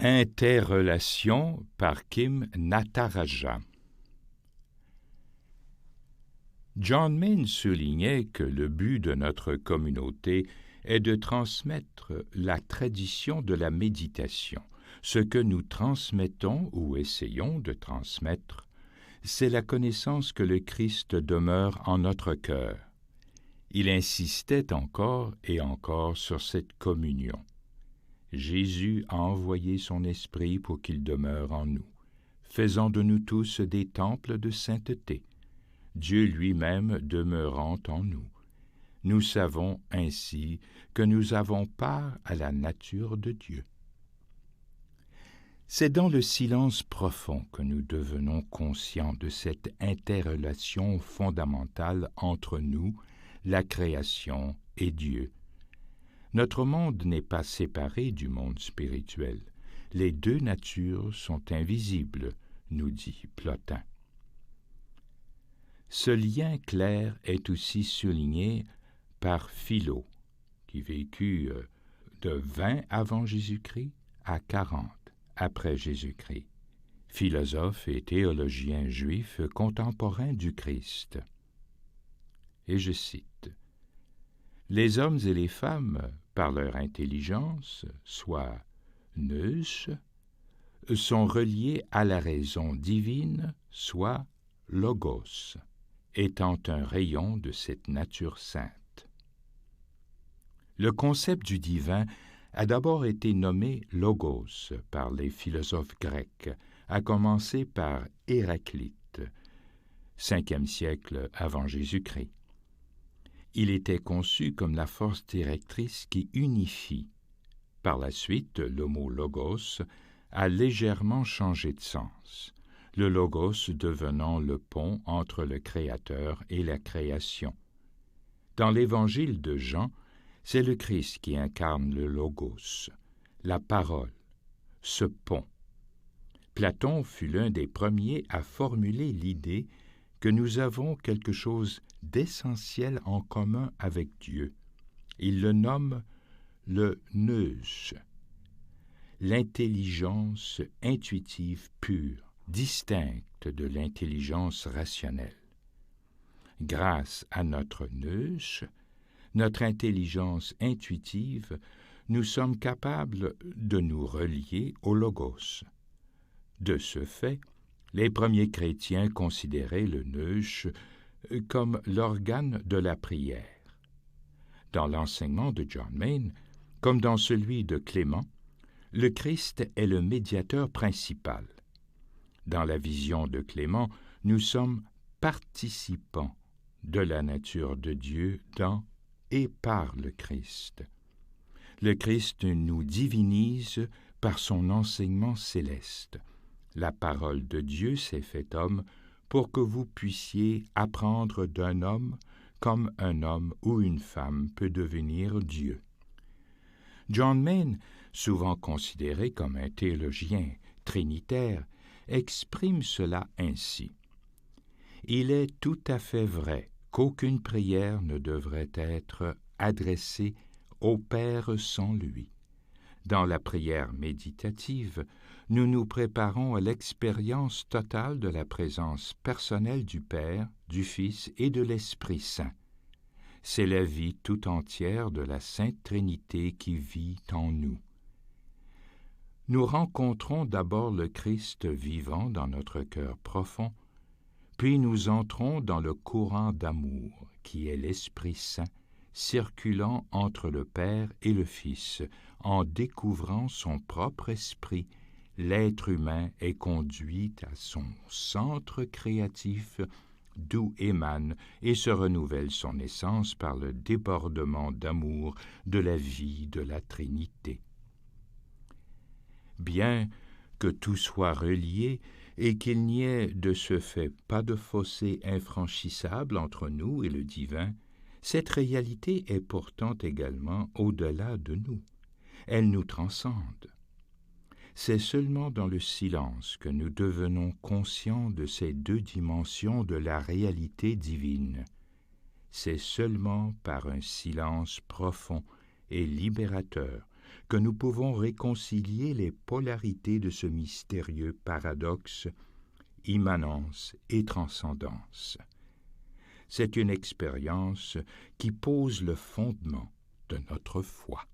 Interrelation par Kim Nataraja. John Main soulignait que le but de notre communauté est de transmettre la tradition de la méditation. Ce que nous transmettons ou essayons de transmettre, c'est la connaissance que le Christ demeure en notre cœur. Il insistait encore et encore sur cette communion. Jésus a envoyé son Esprit pour qu'il demeure en nous, faisant de nous tous des temples de sainteté, Dieu lui-même demeurant en nous. Nous savons ainsi que nous avons part à la nature de Dieu. C'est dans le silence profond que nous devenons conscients de cette interrelation fondamentale entre nous, la création et Dieu. Notre monde n'est pas séparé du monde spirituel. Les deux natures sont invisibles, nous dit Plotin. Ce lien clair est aussi souligné par Philo, qui vécut de 20 avant Jésus-Christ à 40 après Jésus-Christ, philosophe et théologien juif contemporain du Christ. Et je cite: « Les hommes et les femmes, par leur intelligence, soit nous, sont reliés à la raison divine, soit logos, étant un rayon de cette nature sainte. » Le concept du divin a d'abord été nommé logos par les philosophes grecs, à commencer par Héraclite, 5e siècle avant Jésus-Christ. Il était conçu comme la force directrice qui unifie. Par la suite, le mot « logos » a légèrement changé de sens, le logos devenant le pont entre le Créateur et la création. Dans l'Évangile de Jean, c'est le Christ qui incarne le logos, la parole, ce pont. Platon fut l'un des premiers à formuler l'idée que nous avons quelque chose d'essentiel en commun avec Dieu. Il le nomme le nous, l'intelligence intuitive pure, distincte de l'intelligence rationnelle. Grâce à notre nous, notre intelligence intuitive, nous sommes capables de nous relier au Logos. De ce fait, les premiers chrétiens considéraient le nous comme l'organe de la prière. Dans l'enseignement de John Main, comme dans celui de Clément, le Christ est le médiateur principal. Dans la vision de Clément, nous sommes participants de la nature de Dieu dans et par le Christ. Le Christ nous divinise par son enseignement céleste. La parole de Dieu s'est faite homme pour que vous puissiez apprendre d'un homme comme un homme ou une femme peut devenir Dieu. John Main, souvent considéré comme un théologien trinitaire, exprime cela ainsi. Il est tout à fait vrai qu'aucune prière ne devrait être adressée au Père sans lui. Dans la prière méditative, nous nous préparons à l'expérience totale de la présence personnelle du Père, du Fils et de l'Esprit Saint. C'est la vie tout entière de la Sainte Trinité qui vit en nous. Nous rencontrons d'abord le Christ vivant dans notre cœur profond, puis nous entrons dans le courant d'amour qui est l'Esprit Saint, circulant entre le Père et le Fils. En découvrant son propre esprit, l'être humain est conduit à son centre créatif, d'où émane et se renouvelle son essence par le débordement d'amour de la vie de la Trinité. Bien que tout soit relié et qu'il n'y ait de ce fait pas de fossé infranchissable entre nous et le divin, cette réalité est pourtant également au-delà de nous. Elle nous transcende. C'est seulement dans le silence que nous devenons conscients de ces deux dimensions de la réalité divine. C'est seulement par un silence profond et libérateur que nous pouvons réconcilier les polarités de ce mystérieux paradoxe, immanence et transcendance. C'est une expérience qui pose le fondement de notre foi.